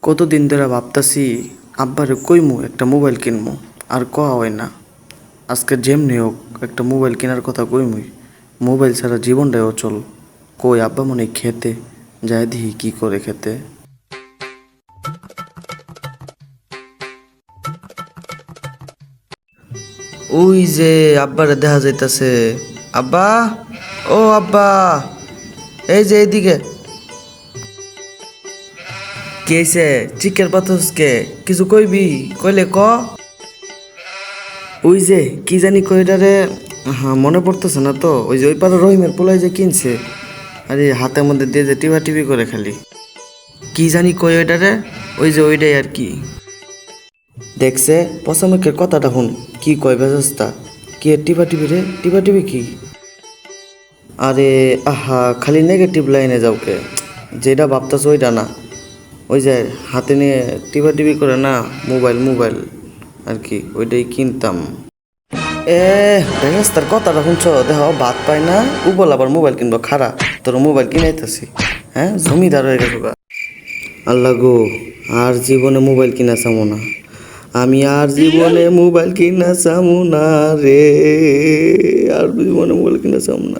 কতদিন ধরে ভাবতাছি আব্বারে কইমু একটা মোবাইল কিনবো, আর কওয়া হয় না। আজকে যেমনি হোক একটা মোবাইল কেনার কথা কইমুই। মোবাইল ছাড়া জীবনটাই অচল। কই আব্বা মনে হয় খেতে যায়, দেখি কি করে খেতে। ওই যে আব্বারে দেখা যাইতাছে। আব্বা, ও আব্বা, এই যে এইদিকে। কে হইছে? চিকের পাথস কে? কিছু কইবি? কইলে ক। ওই যে কি জানি কইটারে, হ্যাঁ মনে পড়তেছে না তো। ওই যে ওই পারে রহিমের পোলাই যে কিনছে, আরে হাতের মধ্যে দিয়ে যে টিপা টিপি করে খালি। কি জানি কই ওইটারে, ওই যে ওইটাই আর কি। দেখছে পচামুখের কথাটা শুন, কি কয় বেজস্তা। কি এর টিপা টিপি রে? টিপা টিপি কি? আরে আহা, খালি নেগেটিভ লাইনে যাও কে। যেটা ভাবতেছ ওইটা না। ওই যে হাতে নিয়ে টিপা টিপি করে না, মোবাইল মোবাইল আর কি, ওইটাই কিনতাম। এ বেহেস্তার কথাটা শুনছ? দেখ ভাত পাই না, উপল আবার মোবাইল কিনবো খারা। তোর মোবাইল কিনাইতেছি, হ্যাঁ জমিদার হয়ে গেছো গা। আল্লাহ গো, আর জীবনে মোবাইল কিনা চামো না। আমি আর জীবনে মোবাইল কিনা চামো না রে, আর জীবনে মোবাইল কিনা চামো না।